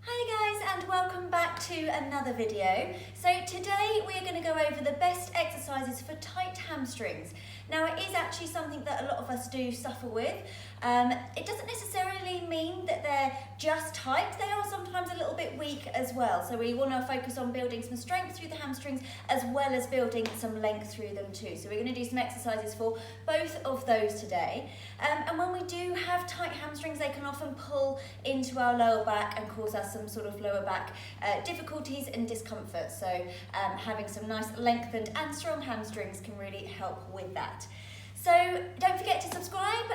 Hi guys, and welcome back to another video. So today we're going to go over the best exercises for tight hamstrings. Now it is actually something that a lot of us do suffer with. It doesn't necessarily mean that they're just tight, they are sometimes a little bit weak as well. So we want to focus on building some strength through the hamstrings as well as building some length through them too. So we're going to do some exercises for both of those today. And when we do have tight hamstrings, they can often pull into our lower back and cause us some sort of lower back difficulties and discomfort. So having some nice lengthened and strong hamstrings can really help with that. So don't forget to subscribe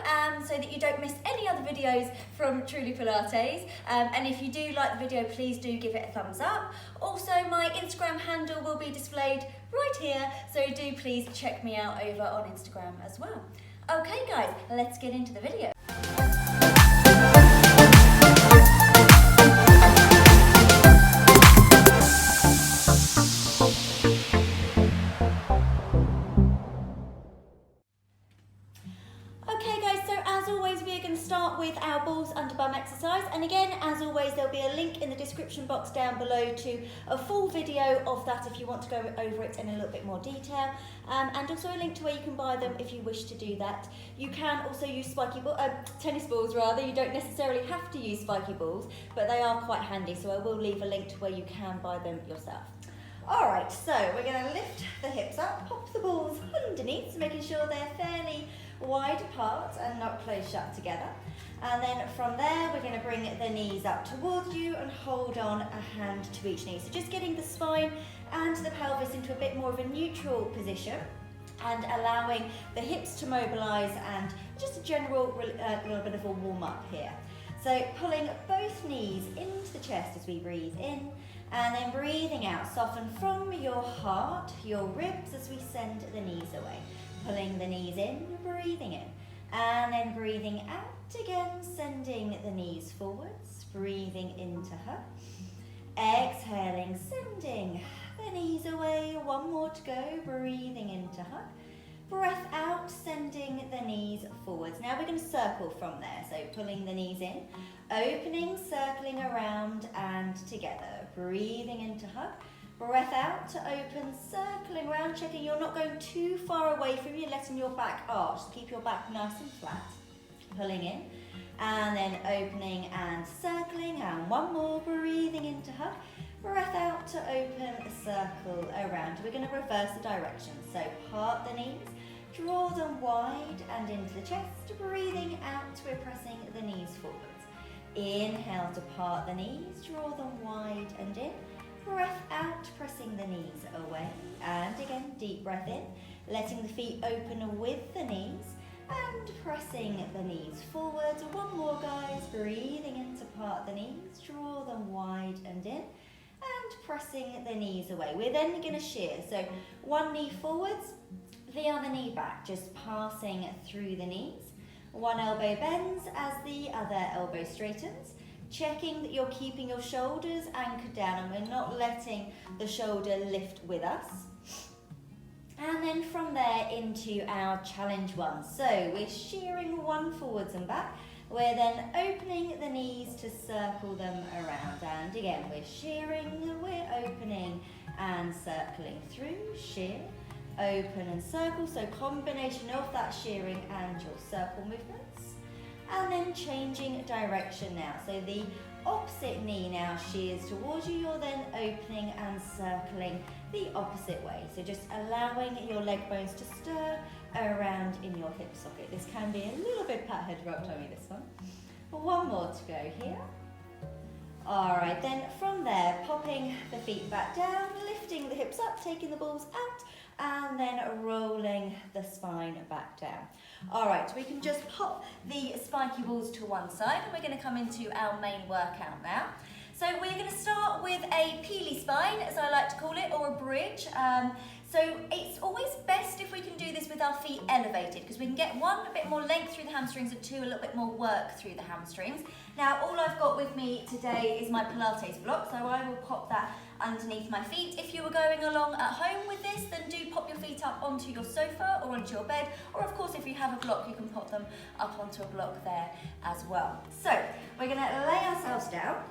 so that you don't miss any other videos from Truly Pilates. And if you do like the video, please do give it a thumbs up. Also, my Instagram handle will be displayed right here, so do please check me out over on Instagram as well. Okay guys, let's get into the video. With our balls under bum exercise, and again, as always, there'll be a link in the description box down below to a full video of that if you want to go over it in a little bit more detail, and also a link to where you can buy them if you wish to do that. You can also use tennis balls rather. You don't necessarily have to use spiky balls, but they are quite handy, so I will leave a link to where you can buy them yourself. Alright, so we're going to lift the hips up, pop the balls underneath, so making sure they're fairly wide apart and not close shut together. And then from there, we're going to bring the knees up towards you and hold on a hand to each knee. So just getting the spine and the pelvis into a bit more of a neutral position and allowing the hips to mobilise and just a general little bit of a warm up here. So pulling both knees into the chest as we breathe in, and then breathing out, soften from your heart, your ribs as we send the knees away. Pulling the knees in, breathing in, and then breathing out again, sending the knees forwards, breathing into hug. Exhaling, sending the knees away, one more to go, breathing into hug. Breath out, sending the knees forwards. Now we're going to circle from there, so pulling the knees in, opening, circling around and together, breathing into hug. Breath out to open, circling around, checking you're not going too far away from you, letting your back arch. Keep your back nice and flat. Pulling in, and then opening and circling, and one more, breathing into hug. Breath out to open, circle around. We're going to reverse the direction. So part the knees, draw them wide and into the chest. Breathing out, we're pressing the knees forwards. Inhale to part the knees, draw them wide and in. Breath out, pressing the knees away. And again, deep breath in, letting the feet open with the knees and pressing the knees forwards. One more guys, breathing in to part the knees, draw them wide and in. And pressing the knees away. We're then going to shear, so one knee forwards, the other knee back, just passing through the knees. One elbow bends as the other elbow straightens, checking that you're keeping your shoulders anchored down and we're not letting the shoulder lift with us. And then from there into our challenge one. So we're shearing one forwards and back. We're then opening the knees to circle them around, and again we're shearing, we're opening and circling through, shear, open and circle, so combination of that shearing and your circle movements. And then changing direction now, so the opposite knee now shears towards you, you're then opening and circling the opposite way, so just allowing your leg bones to stir around in your hip socket. This can be a little bit pat head rock tummy, this one. One more to go here. Alright, then from there, popping the feet back down, lifting the hips up, taking the balls out, and then rolling the spine back down. Alright, we can just pop the spiky balls to one side, and we're going to come into our main workout now. So we're going to start with a peely spine, as I like to call it, or a bridge. So it's always best if we can do this with our feet elevated, because we can get one, a bit more length through the hamstrings, and two, a little bit more work through the hamstrings. Now, all I've got with me today is my Pilates block, so I will pop that underneath my feet. If you were going along at home with this, then do pop your feet up onto your sofa or onto your bed, or of course, if you have a block, you can pop them up onto a block there as well. So, we're gonna lay ourselves down.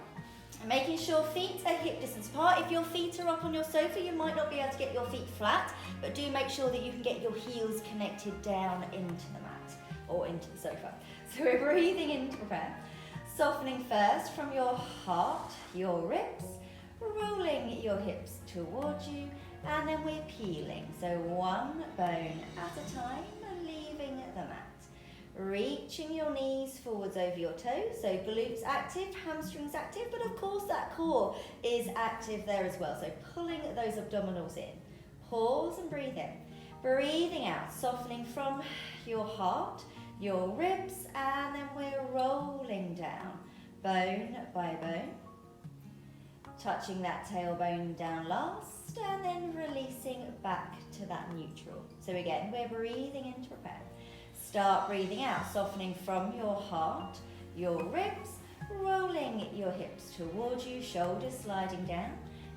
Making sure feet are hip distance apart. If your feet are up on your sofa, you might not be able to get your feet flat, but do make sure that you can get your heels connected down into the mat or into the sofa. So we're breathing in to prepare. Softening first from your heart, your ribs, rolling your hips towards you, and then we're peeling. So one bone at a time, leaving the mat. Reaching your knees forwards over your toes, so glutes active, hamstrings active, but of course that core is active there as well, so pulling those abdominals in. Pause and breathe in. Breathing out, softening from your heart, your ribs, and then we're rolling down, bone by bone. Touching that tailbone down last, and then releasing back to that neutral. So again, we're breathing in to prepare. Start breathing out, softening from your heart, your ribs, rolling your hips towards you, shoulders sliding down,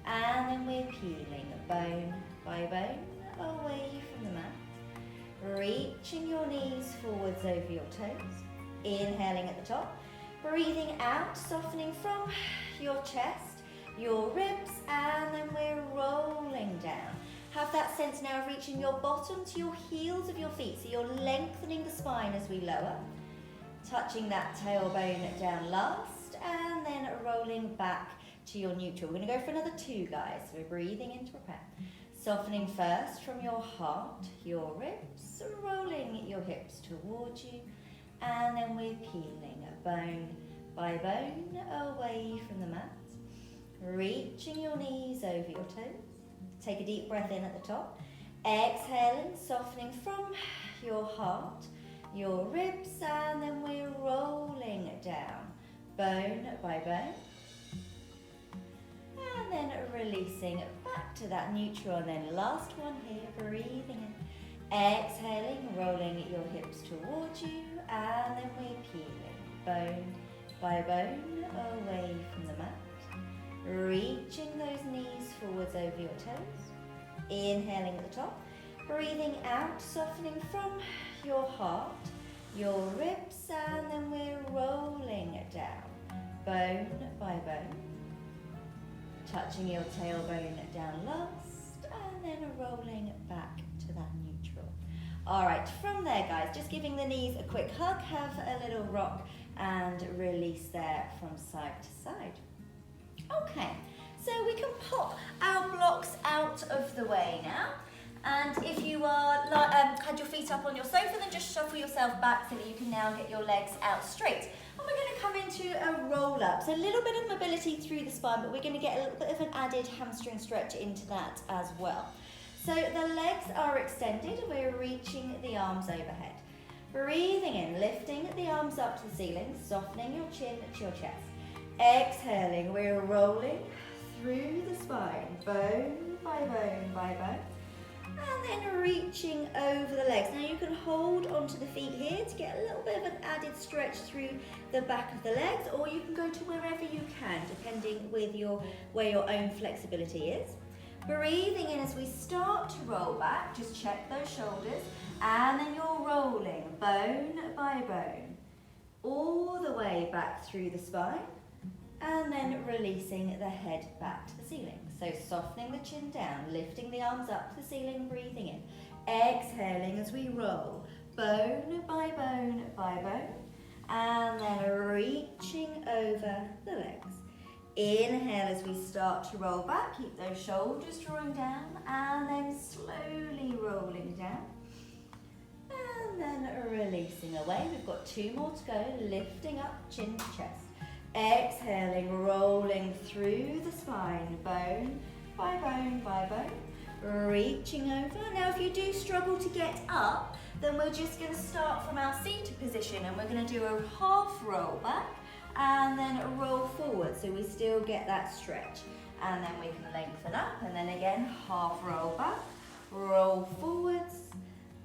and then we're peeling bone by bone away from the mat. Reaching your knees forwards over your toes, inhaling at the top, breathing out, softening from your chest, your ribs, and then we're rolling down. Have that sense now of reaching your bottom to your heels of your feet, so you're lengthening the spine as we lower, touching that tailbone down last, and then rolling back to your neutral. We're going to go for another two, guys. So we're breathing in to prepare. Softening first from your heart, your ribs, rolling your hips towards you, and then we're peeling bone by bone away from the mat, reaching your knees over your toes. Take a deep breath in at the top. Exhaling, softening from your heart, your ribs, and then we're rolling down, bone by bone. And then releasing back to that neutral, and then last one here, breathing in. Exhaling, rolling your hips towards you, and then we're peeling, bone by bone, away from the mat. Reaching those knees forwards over your toes. Inhaling at the top. Breathing out, softening from your heart, your ribs, and then we're rolling it down, bone by bone. Touching your tailbone down last, and then rolling back to that neutral. All right, from there, guys, just giving the knees a quick hug, have a little rock, and release there from side to side. Okay, so we can pop our blocks out of the way now. And if you are had your feet up on your sofa, then just shuffle yourself back so that you can now get your legs out straight. And we're going to come into a roll up. So a little bit of mobility through the spine, but we're going to get a little bit of an added hamstring stretch into that as well. So the legs are extended, we're reaching the arms overhead. Breathing in, lifting the arms up to the ceiling, softening your chin to your chest. Exhaling, we're rolling through the spine, bone by bone by bone, and then reaching over the legs. Now you can hold onto the feet here to get a little bit of an added stretch through the back of the legs, or you can go to wherever you can, depending with where your own flexibility is. Breathing in as we start to roll back, just check those shoulders, and then you're rolling bone by bone, all the way back through the spine, and then releasing the head back to the ceiling. So softening the chin down, lifting the arms up to the ceiling, breathing in. Exhaling as we roll, bone by bone by bone, and then reaching over the legs. Inhale as we start to roll back, keep those shoulders drawing down, and then slowly rolling down. And then releasing away. We've got two more to go, lifting up, chin to chest. Exhaling, rolling through the spine, bone by bone by bone, reaching over. Now if you do struggle to get up, then we're just going to start from our seated position, and we're going to do a half roll back and then roll forward, so we still get that stretch. And then we can lengthen up, and then again half roll back, roll forwards,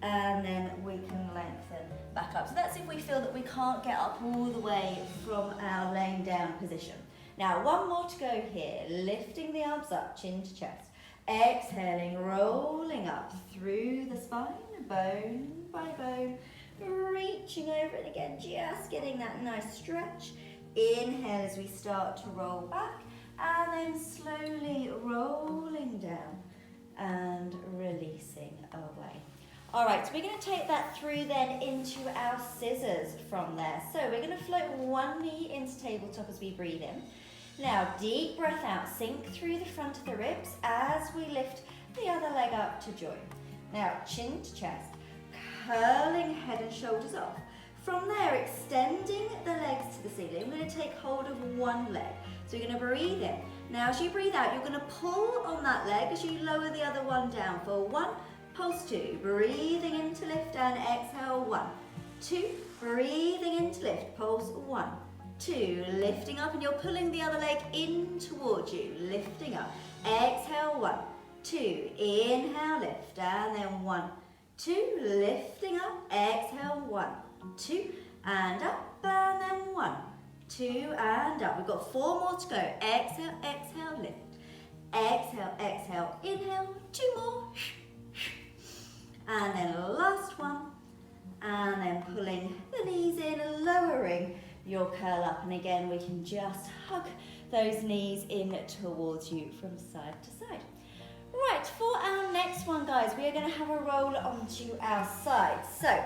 and then we can lengthen back up. So that's if we feel that we can't get up all the way from our laying down position. Now one more to go here, lifting the arms up, chin to chest. Exhaling, rolling up through the spine, bone by bone, reaching over, and again just getting that nice stretch. Inhale as we start to roll back, and then slowly rolling down and releasing away. All right, so we're going to take that through then into our scissors from there. So we're going to float one knee into tabletop as we breathe in. Now, deep breath out, sink through the front of the ribs as we lift the other leg up to join. Now, chin to chest, curling head and shoulders off. From there, extending the legs to the ceiling, we're going to take hold of one leg. So you're going to breathe in. Now, as you breathe out, you're going to pull on that leg as you lower the other one down for 1, pulse 2, breathing in to lift and exhale 1, 2, breathing in to lift, pulse 1, 2, lifting up and you're pulling the other leg in towards you, lifting up, exhale 1, 2, inhale lift and then 1, 2, lifting up, exhale 1, 2, and up and then 1, 2 and up. We've got 4 more to go. Exhale, exhale, lift. Exhale, exhale, inhale, 2 more. And then last one. And then pulling the knees in, lowering your curl up. And again, we can just hug those knees in towards you from side to side. Right, for our next one, guys, we are going to have a roll onto our side. So,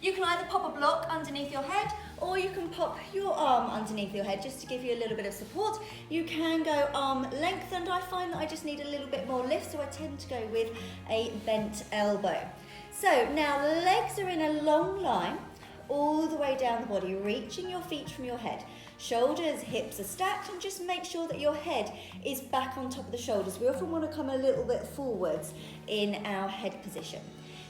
you can either pop a block underneath your head or you can pop your arm underneath your head just to give you a little bit of support. You can go arm lengthened. I find that I just need a little bit more lift, so I tend to go with a bent elbow. So now legs are in a long line all the way down the body, reaching your feet from your head. Shoulders, hips are stacked, and just make sure that your head is back on top of the shoulders. We often want to come a little bit forwards in our head position.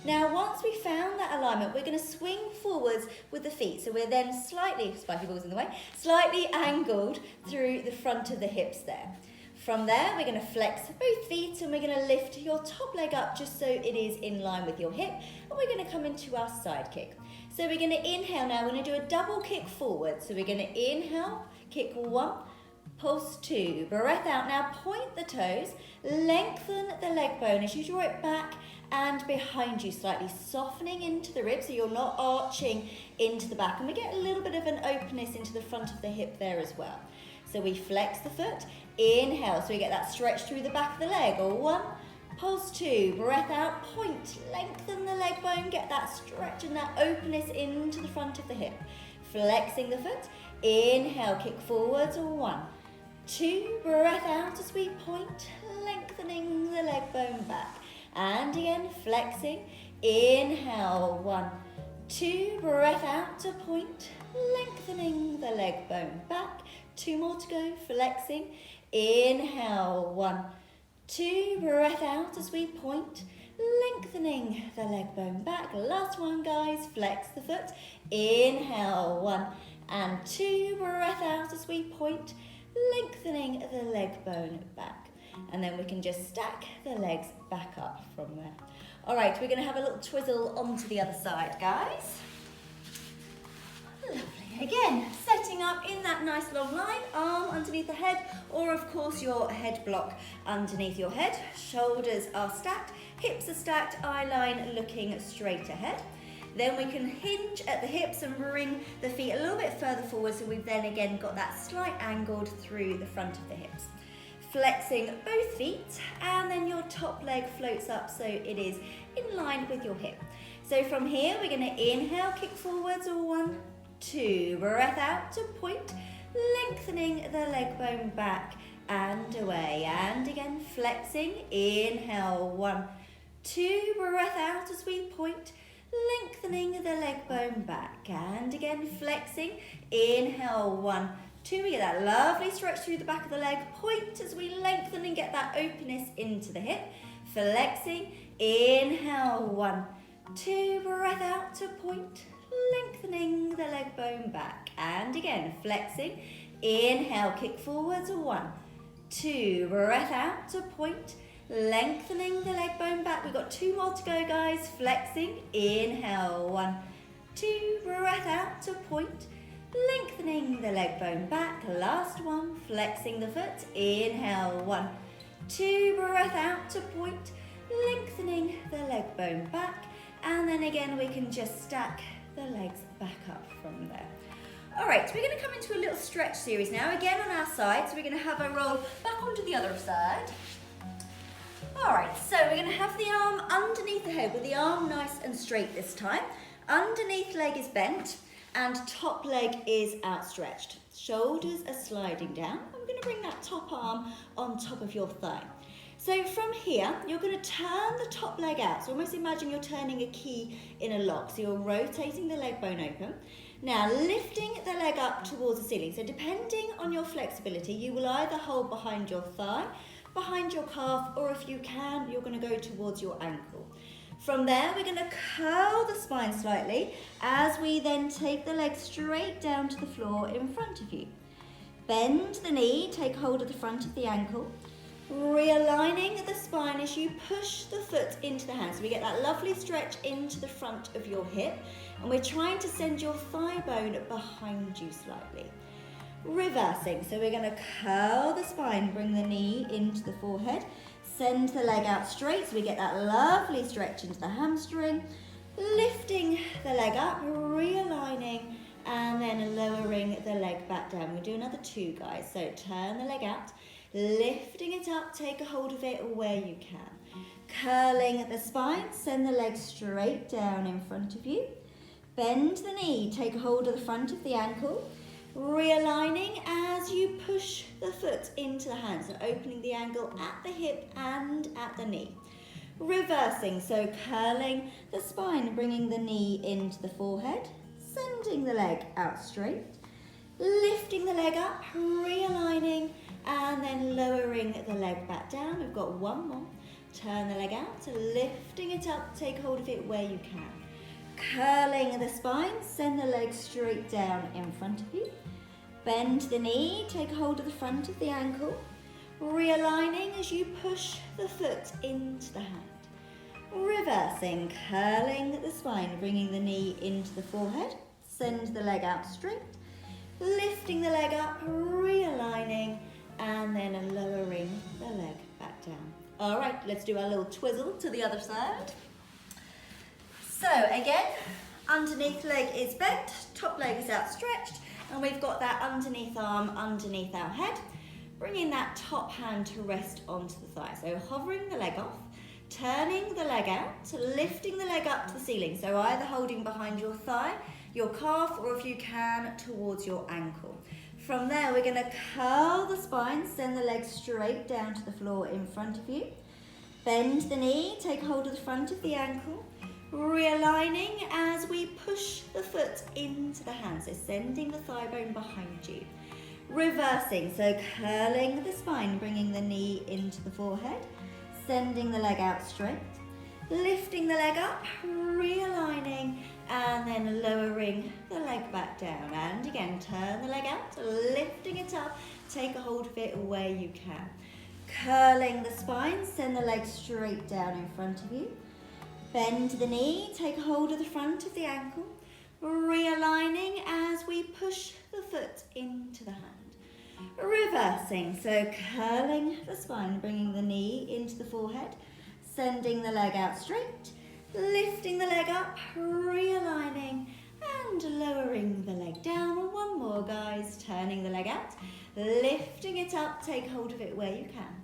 Now, once we've found that alignment, we're going to swing forwards with the feet. So we're then slightly, spiky balls in the way, slightly angled through the front of the hips there. From there, we're going to flex both feet and we're going to lift your top leg up just so it is in line with your hip. And we're going to come into our side kick. So we're going to inhale now. We're going to do a double kick forward. So we're going to inhale, kick 1, pulse 2, breath out. Now point the toes, lengthen the leg bone as you draw it back and behind you slightly, softening into the ribs so you're not arching into the back. And we get a little bit of an openness into the front of the hip there as well. So we flex the foot, inhale, so we get that stretch through the back of the leg. 1, pulse 2, breath out, point, lengthen the leg bone, get that stretch and that openness into the front of the hip. Flexing the foot, inhale, kick forwards, 1, 2, breath out as we point, lengthening the leg bone back. And again, flexing, inhale, 1, 2, breath out to point, lengthening the leg bone back. 2 more to go, flexing, inhale, 1, 2, breath out as we point, lengthening the leg bone back. Last one, guys, flex the foot, inhale, 1 and 2, breath out as we point, lengthening the leg bone back. And then we can just stack the legs back up from there. All right, we're going to have a little twizzle onto the other side, guys. Lovely. Again, setting up in that nice long line, arm underneath the head, or of course your head block underneath your head. Shoulders are stacked, hips are stacked, eye line looking straight ahead. Then we can hinge at the hips and bring the feet a little bit further forward, so we've then again got that slight angled through the front of the hips. Flexing both feet, and then your top leg floats up so it is in line with your hip. So from here, we're going to inhale, kick forwards, 1, 2, breath out to point, lengthening the leg bone back and away. And again, flexing, inhale, 1, 2, breath out as we point, lengthening the leg bone back. And again, flexing, inhale, 1, 2, we get that lovely stretch through the back of the leg, point as we lengthen and get that openness into the hip. Flexing, inhale, 1, 2, breath out to point, lengthening the leg bone back. And again, flexing, inhale, kick forwards, 1, 2, breath out to point, lengthening the leg bone back. We've got 2 more to go, guys. Flexing, inhale, 1, 2, breath out to point, lengthening the leg bone back. Last one, flexing the foot, inhale, 1, 2, breath out to point, lengthening the leg bone back. And then again, we can just stack the legs back up from there. All right, so we're going to come into a little stretch series now, again on our side. So we're going to have a roll back onto the other side. All right, so we're going to have the arm underneath the head with the arm nice and straight this time. Underneath leg is bent and top leg is outstretched. Shoulders are sliding down. I'm going to bring that top arm on top of your thigh. So from here, you're going to turn the top leg out. So almost imagine you're turning a key in a lock. So you're rotating the leg bone open. Now lifting the leg up towards the ceiling. So depending on your flexibility, you will either hold behind your thigh, behind your calf, or if you can, you're going to go towards your ankle. From there, we're going to curl the spine slightly as we then take the leg straight down to the floor in front of you. Bend the knee, take hold of the front of the ankle, realigning the spine as you push the foot into the hand. So we get that lovely stretch into the front of your hip, and we're trying to send your thigh bone behind you slightly. Reversing, so we're going to curl the spine, bring the knee into the forehead, send the leg out straight so we get that lovely stretch into the hamstring, lifting the leg up, realigning, and then lowering the leg back down. We'll do another two, guys. So turn the leg out, lifting it up, take a hold of it where you can. Curling the spine, send the leg straight down in front of you. Bend the knee, take a hold of the front of the ankle, realigning as you push the foot into the hand, so opening the angle at the hip and at the knee. Reversing, so curling the spine, bringing the knee into the forehead, sending the leg out straight, lifting the leg up, realigning, and then lowering the leg back down. We've got one more. Turn the leg out, lifting it up, take hold of it where you can. Curling the spine, send the leg straight down in front of you. Bend the knee, take hold of the front of the ankle, realigning as you push the foot into the hand. Reversing, curling the spine, bringing the knee into the forehead, send the leg out straight, lifting the leg up, realigning, and then lowering the leg back down. All right, let's do our little twizzle to the other side. So again, underneath leg is bent, top leg is outstretched, and we've got that underneath arm underneath our head, bringing that top hand to rest onto the thigh. So hovering the leg off, turning the leg out, lifting the leg up to the ceiling. So either holding behind your thigh, your calf, or if you can, towards your ankle. From there, we're going to curl the spine, send the leg straight down to the floor in front of you. Bend the knee, take hold of the front of the ankle, realigning as we push the foot into the hand, so sending the thigh bone behind you. Reversing, so curling the spine, bringing the knee into the forehead, sending the leg out straight, lifting the leg up, realigning, and then lowering the leg back down. And again, turn the leg out, lifting it up, take a hold of it where you can. Curling the spine, send the leg straight down in front of you. Bend the knee, take hold of the front of the ankle, realigning as we push the foot into the hand. Reversing, so curling the spine, bringing the knee into the forehead, sending the leg out straight, lifting the leg up, realigning, and lowering the leg down. One more, guys, turning the leg out, lifting it up, take hold of it where you can.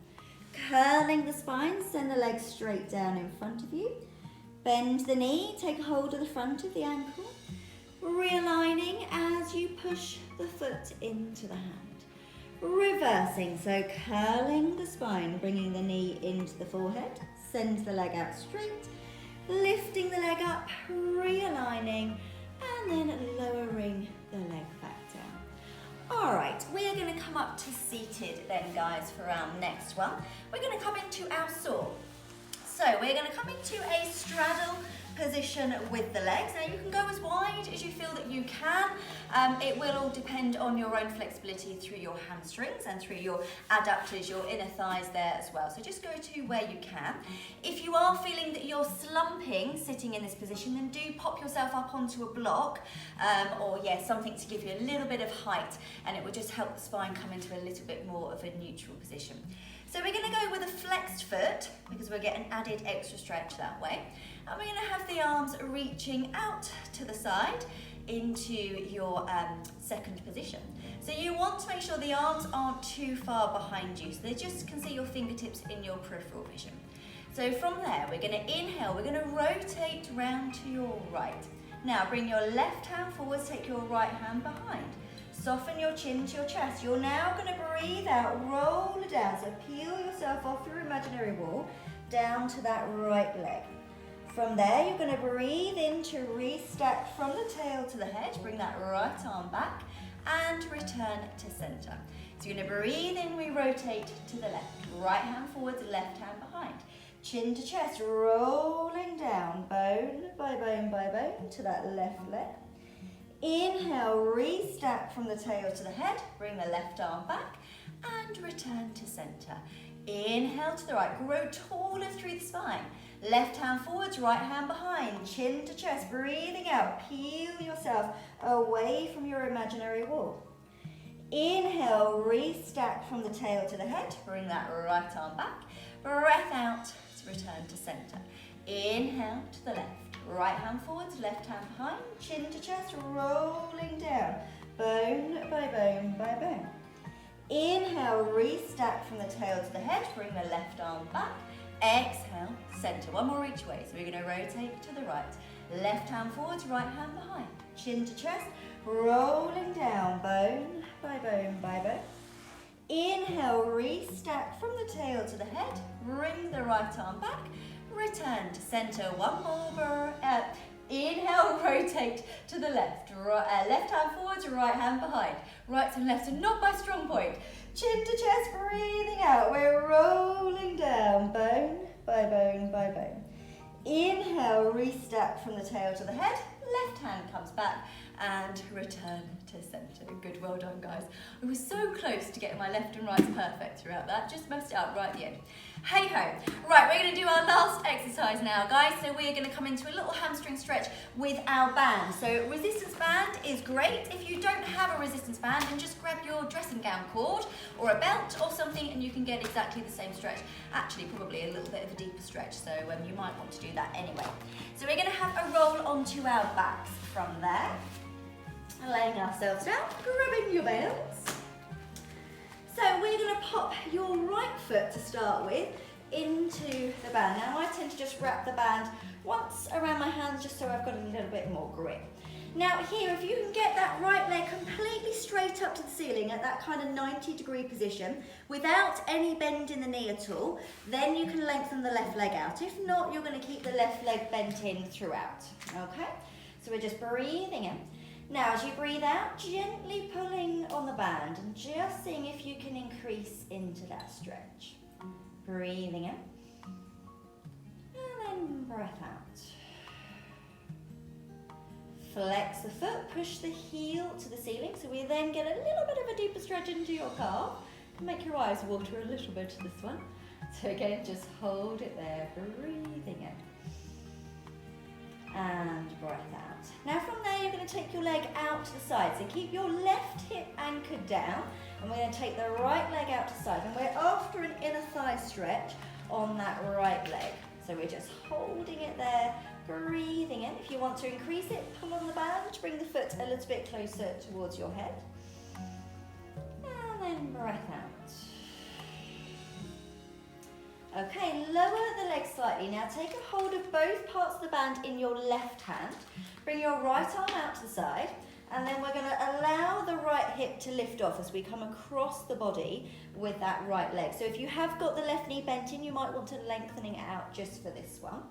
Curling the spine, send the leg straight down in front of you. Bend the knee, take hold of the front of the ankle, realigning as you push the foot into the hand. Reversing, so curling the spine, bringing the knee into the forehead, send the leg out straight, lifting the leg up, realigning, and then lowering the leg back down. All right, we are going to come up to seated then, guys, for our next one. We're going to come into our saw. So we're going to come into a straddle position with the legs. Now you can go as wide as you feel that you can. It will all depend on your own flexibility through your hamstrings and through your adductors, your inner thighs there as well. So just go to where you can. If you are feeling that you're slumping sitting in this position, then do pop yourself up onto a block or something to give you a little bit of height, and it will just help the spine come into a little bit more of a neutral position. So we're going to go with a flexed foot because we'll get an added extra stretch that way. And we're going to have the arms reaching out to the side, into your second position. So you want to make sure the arms aren't too far behind you, so they just can see your fingertips in your peripheral vision. So from there, we're going to inhale, we're going to rotate round to your right. Now bring your left hand forwards, take your right hand behind. Soften your chin to your chest. You're now going to breathe out, roll it down. So peel yourself off your imaginary wall, down to that right leg. From there, you're going to breathe in to restack from the tail to the head. Bring that right arm back and return to center. So you're going to breathe in, we rotate to the left. Right hand forwards, left hand behind. Chin to chest, rolling down, bone by bone by bone to that left leg. Inhale, restack from the tail to the head. Bring the left arm back and return to center. Inhale to the right, grow taller through the spine. Left hand forwards, right hand behind, chin to chest, breathing out, peel yourself away from your imaginary wall. Inhale, restack from the tail to the head, bring that right arm back, breath out to return to center. Inhale to the left, right hand forwards, left hand behind, chin to chest, rolling down, bone by bone by bone. Inhale, restack from the tail to the head, bring the left arm back. Exhale, center. One more each way. So we're going to rotate to the right. Left hand forwards, right hand behind. Chin to chest, rolling down, bone by bone by bone. Inhale, restack from the tail to the head. Bring the right arm back. Return to center. One more. Inhale, rotate to the left. Left hand forwards, right hand behind. Right and left, and not by strong point. Chin to chest, breathing out. We're rolling down, bone by bone by bone. Inhale, restack from the tail to the head. Left hand comes back and return to center. Good, well done, guys. I was so close to getting my left and right perfect throughout that. Just messed it up right at the end. Hey ho. Right, we're going to do our last exercise now, guys. So we're going to come into a little hamstring stretch with our band. So resistance band is great. If you don't have a resistance band, then just grab your dressing gown cord or a belt or something and you can get exactly the same stretch. Actually, probably a little bit of a deeper stretch, so you might want to do that anyway. So we're going to have a roll onto our backs from there. Laying ourselves down, grabbing your belts. So we're going to pop your right foot to start with into the band. Now I tend to just wrap the band once around my hands just so I've got a little bit more grip. Now here, if you can get that right leg completely straight up to the ceiling at that kind of 90-degree position without any bend in the knee at all, then you can lengthen the left leg out. If not, you're going to keep the left leg bent in throughout. Okay? So we're just breathing in. Now, as you breathe out, gently pulling on the band and just seeing if you can increase into that stretch. Breathing in. And then breath out. Flex the foot, push the heel to the ceiling. So we then get a little bit of a deeper stretch into your calf. Can make your eyes water a little bit to this one. So again, just hold it there, breathing in. And breath out. Now from there you're going to take your leg out to the side. So keep your left hip anchored down and we're going to take the right leg out to the side and we're after an inner thigh stretch on that right leg. So we're just holding it there, breathing in. If you want to increase it, pull on the band, bring the foot a little bit closer towards your head. And then breath out. Okay, lower the leg slightly. Now take a hold of both parts of the band in your left hand. Bring your right arm out to the side and then we're going to allow the right hip to lift off as we come across the body with that right leg. So if you have got the left knee bent in, you might want to lengthening it out just for this one.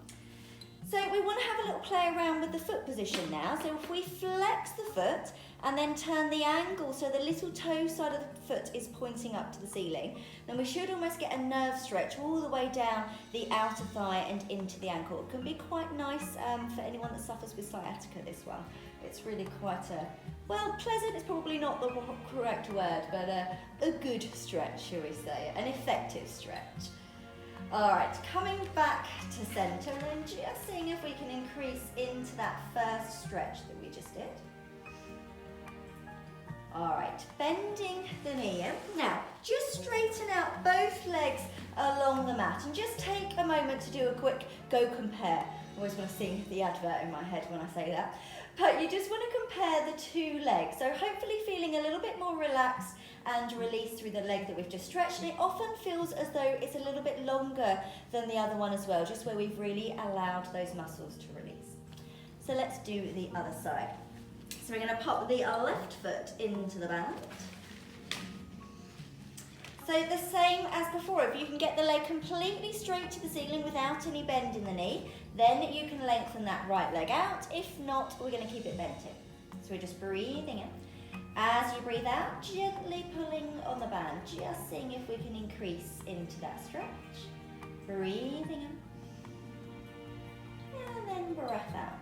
So we want to have a little play around with the foot position now. So if we flex the foot and then turn the angle so the little toe side of the foot is pointing up to the ceiling, then we should almost get a nerve stretch all the way down the outer thigh and into the ankle. It can be quite nice for anyone that suffers with sciatica, this one. It's really quite well, pleasant is probably not the correct word, but a good stretch, shall we say, an effective stretch. All right, coming back to center and just seeing if we can increase into that first stretch that we just did. All right, bending the knee in. Now, just straighten out both legs along the mat and just take a moment to do a quick go compare. I always want to sing the advert in my head when I say that. But you just want to compare the two legs. So hopefully feeling a little bit more relaxed and released through the leg that we've just stretched. And it often feels as though it's a little bit longer than the other one as well, just where we've really allowed those muscles to release. So let's do the other side. So we're going to pop the left foot into the band. So the same as before, if you can get the leg completely straight to the ceiling without any bend in the knee, then you can lengthen that right leg out. If not, we're going to keep it bent in. So we're just breathing in. As you breathe out, gently pulling on the band, just seeing if we can increase into that stretch. Breathing in. And then breath out.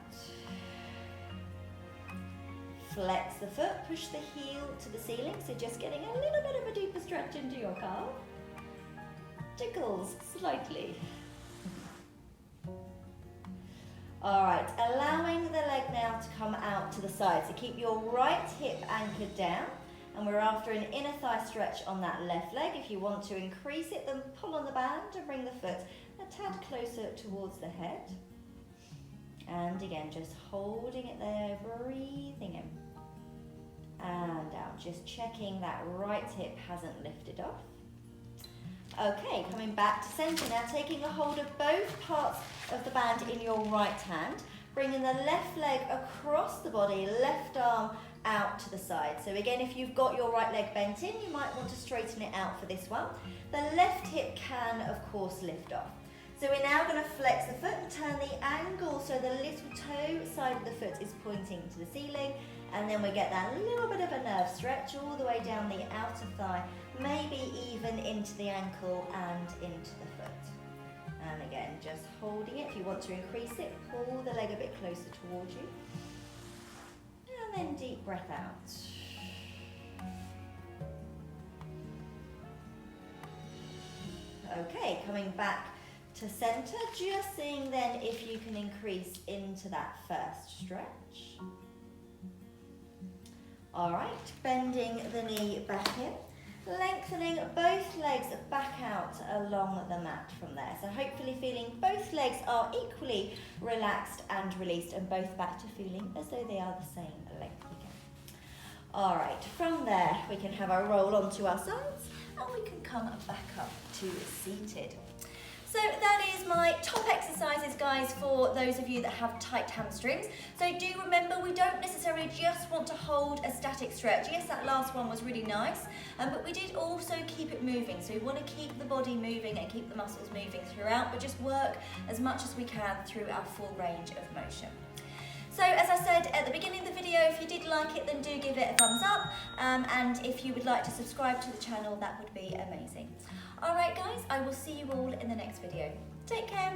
Flex the foot, push the heel to the ceiling, so just getting a little bit of a deeper stretch into your calf. Tickles slightly. All right, allowing the leg now to come out to the side. So keep your right hip anchored down, and we're after an inner thigh stretch on that left leg. If you want to increase it, then pull on the band and bring the foot a tad closer towards the head. And again, just holding it there, breathing in. And out, just checking that right hip hasn't lifted off. Okay, coming back to center now, taking a hold of both parts of the band in your right hand, bringing the left leg across the body, left arm out to the side. So again, if you've got your right leg bent in, you might want to straighten it out for this one. The left hip can, of course, lift off. So we're now going to flex the foot and turn the angle so the little toe side of the foot is pointing to the ceiling, and then we get that little bit of a nerve stretch all the way down the outer thigh, maybe even into the ankle and into the foot. And again, just holding it. If you want to increase it, pull the leg a bit closer towards you. And then deep breath out. Okay, coming back to center, just seeing then if you can increase into that first stretch. All right, bending the knee back in, lengthening both legs back out along the mat from there. So hopefully feeling both legs are equally relaxed and released, and both back to feeling as though they are the same length again. All right, from there we can have a roll onto our sides, and we can come back up to seated. So that is my top exercises, guys, for those of you that have tight hamstrings. So do remember, we don't necessarily just want to hold a static stretch. Yes, that last one was really nice, but we did also keep it moving. So we want to keep the body moving and keep the muscles moving throughout, but just work as much as we can through our full range of motion. So as I said at the beginning of the video, if you did like it, then do give it a thumbs up. And if you would like to subscribe to the channel, that would be amazing. All right, guys, I will see you all in the next video. Take care.